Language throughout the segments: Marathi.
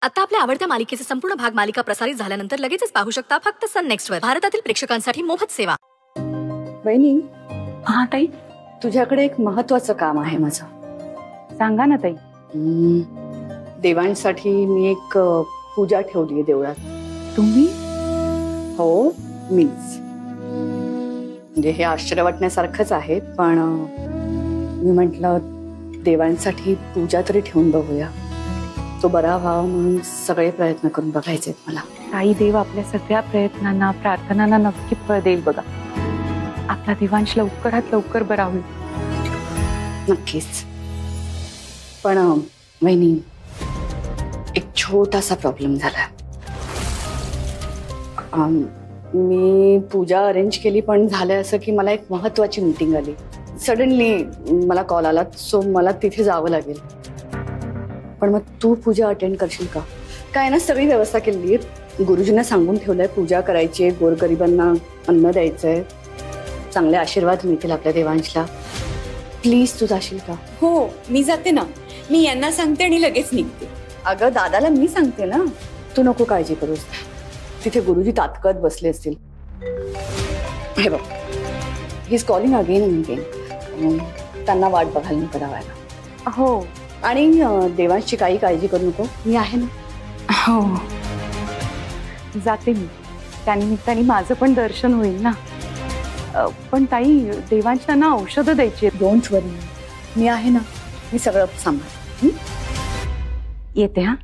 आता आपल्या आवडत्या मालिकेचे संपूर्ण भाग मालिका प्रसारित झाल्यानंतर लगेचच पाहू शकता फक्त सन नेक्स्ट वर. भारतातील प्रेक्षकांसाठी मोफत सेवा. वहिनी. हा ताई, तुझ्याकडे एक महत्त्वाचं काम आहे माझं. सांगा ना ताई. देवांसाठी मी एक पूजा ठेवली आहे देवळात. तुम्ही? हो, मीच. म्हणजे हे आश्चर्य वाटण्यासारखंच आहे, पण मी म्हटलं देवांसाठी पूजा तरी ठेवून बघूया. तो बरा व्हावा म्हणून सगळे प्रयत्न करून बघायचे मला. आई देव आपल्या सगळ्या प्रयत्नांना प्रार्थनांना नक्की फळ देईल बघा. आपला देवांश लवकरात लवकर बरा होईल. नक्कीच. पण वहिनी, एक छोटासा प्रॉब्लेम झाला. मी पूजा अरेंज केली, पण झालं असं की मला एक महत्वाची मीटिंग आली. सडनली मला कॉल आला, सो मला तिथे जावं लागेल. पण मग तू पूजा अटेंड करशील का? काय ना, सगळी व्यवस्था केली आहे. गुरुजींना सांगून ठेवलंय पूजा करायची आहे, गोरगरिबांना अन्न द्यायचंय, चांगले आशीर्वाद मिळतील आपल्या देवांशला. प्लीज तू जाशील का? हो, मी जाते ना. मी यांना सांगते आणि लगेच निघते. अगं दादाला मी सांगते ना, तू नको काळजी करूस. तिथे गुरुजी तात्काळ बसले असतील. हे बघ, he is calling again and again. त्यांना वाट बघायला नको लावायला. हो. आणि देवांची काही काळजी करू नको, मी आहे ना. हो, जाते मी. त्यानिमित्ताने माझं पण दर्शन होईल ना. पण ताई, देवांच्या ना औषधं द्यायची आहेत. डोंट वरी, मी आहे ना. मी सगळं सांभाळ. येते. हा.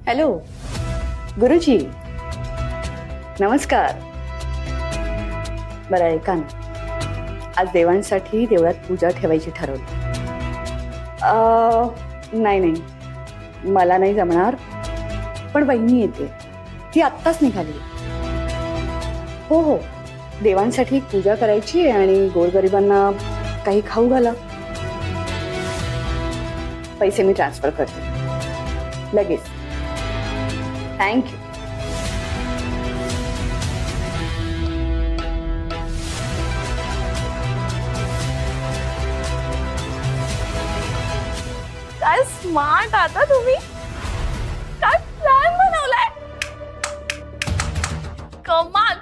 हॅलो गुरुजी, नमस्कार. बरं, ऐका ना, आज देवांसाठी देवळात पूजा ठेवायची ठरवली. नाही, मला नाही जमणार, पण वहिनी येते. ती आत्ताच निघाली. हो, देवांसाठी पूजा करायची आणि गोरगरिबांना काही खाऊ घाला. पैसे मी ट्रान्सफर करते लगेच. थँक्यू. काय स्मार्ट आता तुम्ही. काय प्लॅन बनवलाय. कमाल.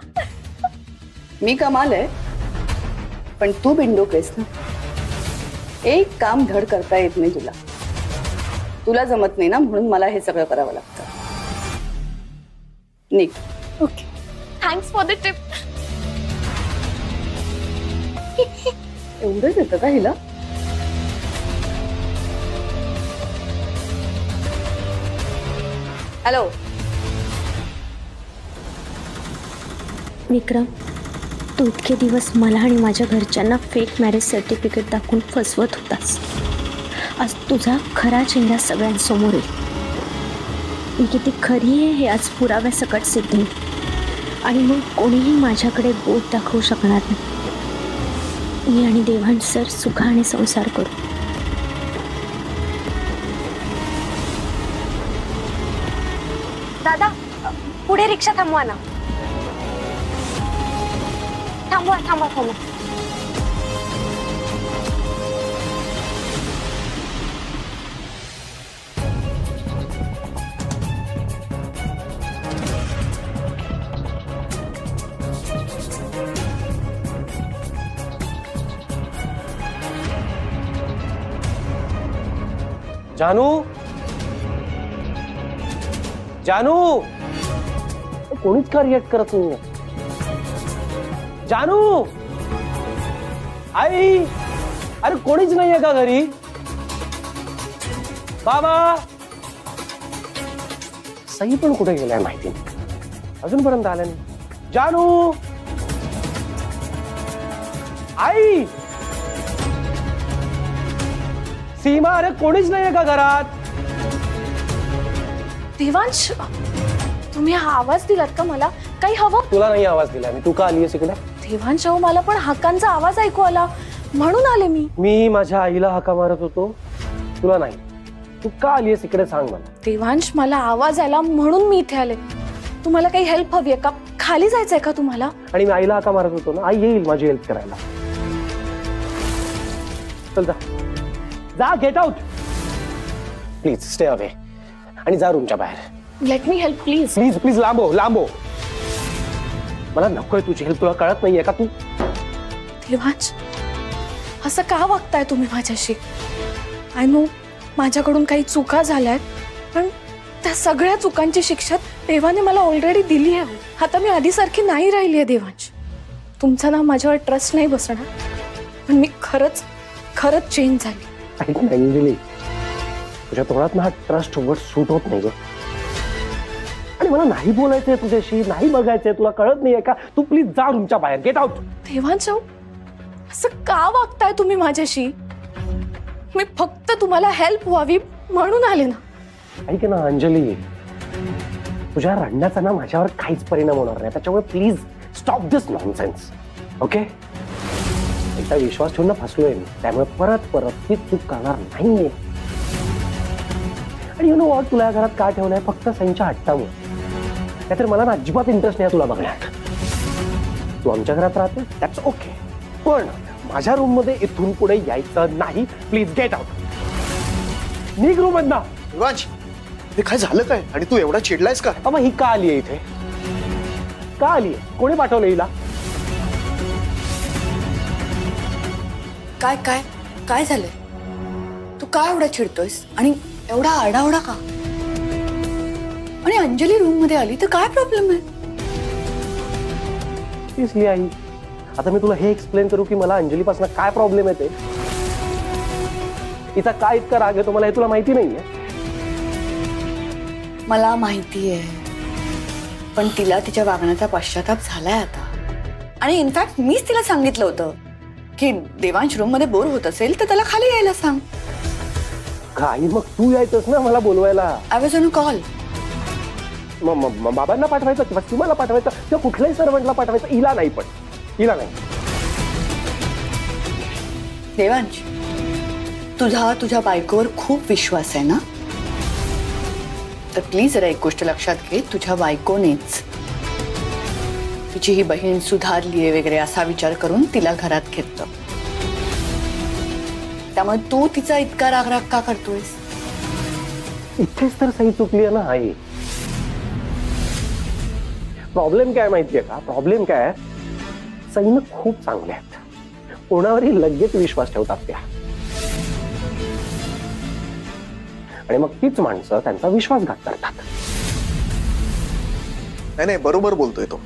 मी कमाल आहे, पण तू बिंडोक आहेस ना. एक काम धड करता येत नाही तुला. तुला जमत नाही ना, म्हणून मला हे सगळं करावं लागतं. Nick. Okay, thanks for the tip. एवढंच येतं का हिला? हॅलो विक्रम, तू इतके दिवस मला आणि माझ्या घरच्यांना फेक मॅरेज सर्टिफिकेट दाखवून फसवत होतास. आज तुझा खरा चेहरा सगळ्यांसमोर येईल. मी किती खरी आहे हे आज पुराव्यासकट सिद्ध होईल. आणि मग कोणीही माझ्याकडे बोट दाखवू शकणार नाही. मी आणि देवांश सर सुखाने संसार करू. दादा, पुढे रिक्षा थांबवा ना. थांबवा. जानू, कोणीच का रिएक्ट करत नाही. जानू, आई, अरे कोणीच नाहीये का घरी? बाबा, सई पण कुठे गेलाय माहिती नाही, अजूनपर्यंत आल्या नाही. जानू, आई, सीमा, अरे कोणीच नाहीये का घरात? देवांश, तुम्ही हा आवाज दिलात का मला? काही हवं? तुला नाही आवाज दिला मी. तू का आलीस इकडे? देवांश, मला पण हाकांचा आवाज ऐकू आला म्हणून आले मी. मी माझ्या आईला हाका मारत होतो, तुला नाही. तू का आलीस इकडे सांग मला. देवांश, मला आवाज आला म्हणून मी इथे आले. तुम्हाला काही हेल्प हवी आहे का? खाली जायचंय का तुम्हाला? आणि मी आईला हाका मारत होतो ना, आई येईल माझी हेल्प करायला. चल जा जा, get out please, stay away. आणि जा रूमच्या बाहेर. Let me help please. Please please, लांबो लांबो. मला नकोय तुझी हेल्प. तुला कळत नाहीये का? तू देवांश, असं का वागताय तुम्ही माझ्याशी? आय नो माझ्याकडून काही चुका झाल्यात, पण त्या सगळ्या चुकांची शिक्षा देवाने मला ऑलरेडी दिली आहे. आता मी आधीसारखी नाही राहिली आहे देवांश. तुमचा ना माझ्यावर ट्रस्ट नाही बसणार, पण मी खरंच खरंच चेंज झाली. ऐक ना अंजली, तुझ्या तोंडात ना हा ट्रस्ट वर्ड सूट होत नाही ग. आणि मला नाही बोलायचंय तुझ्याशी, नाही बघायचंय. तुला कळत नाहीये का? तू प्लीज जा रूमच्या बाहेर. Get out. देवांश, असं का वागताय तुम्ही माझ्याशी? मी फक्त तुम्हाला हेल्प व्हावी म्हणून आले ना. ऐक ना अंजली, तुझ्या रडण्याचा ना माझ्यावर काहीच परिणाम होणार नाही. त्याच्यामुळे please stop this nonsense. Okay? एकदा विश्वास ठेवून फसलोय मी, त्यामुळे परत परत ती चूक करणार नाहीये. आणि यु नो व्हॉट, तुला या घरात का ठेवलंय? फक्त सईंच्या हट्टामुळे. नाहीतर मला ना अजिबात इंटरेस्ट नाही तुला बघण्यात. तू आमच्या घरात राहते, दॅट्स ओके, पण माझ्या रूम मध्ये इथून पुढे यायचं नाही. Please get out. निघ रूम मधनं. देवांश, हे काय झालं काय? आणि तू एवढा चिडलायस का? अबा ही का आलीये इथे? का आलीये? कोणी पाठवलं हिला? काय काय काय झालंय? तू काय एवढा चिडतोयस आणि एवढा आरडाओरडा का? आणि अंजली रूम मध्ये आली तर काय प्रॉब्लेम आहे? इसलिए आई, आता मी तुला हे एक्सप्लेन करू की मला अंजलीपासून काय प्रॉब्लेम येते? तिचा काय इतका राग आहे मला हे तुला माहिती नाहीये? मला माहिती आहे, पण तिला तिच्या वागण्याचा पश्चाताप झालाय आता. आणि इनफॅक्ट मीच तिला सांगितलं होतं की देवांश रूम मध्ये बोर होत असेल तर त्याला खाली यायला सांग. आई मग तू यायचंस ना मला बोलवायला. I was on a call. बाबांना पाठवायचं किंवा तुम्हाला पाठवायचं किंवा कुठल्याही सर्वंटला पाठवायचं. हिला नाही, पण हिला नाही. देवांश, तुझ्या बायकोवर खूप विश्वास आहे ना? तर प्लीज जरा एक गोष्ट लक्षात घे, तुझ्या बायकोनेच तिची ही बहीण सुधारलीये वगैरे असा विचार करून तिला घरात घेतलं. त्यामुळे तू तिचा इतका रागराग का करतोयस? इथेच तर सही चुकली आहे ना आई. प्रॉब्लेम काय माहितीये का? प्रॉब्लेम काय, सईनं खूप चांगले आहेत, कोणावरही लगेच विश्वास ठेवतात त्या. आणि मग तीच माणसं त्यांचा विश्वासघात करतात. नाही बरोबर बोलतोय तो.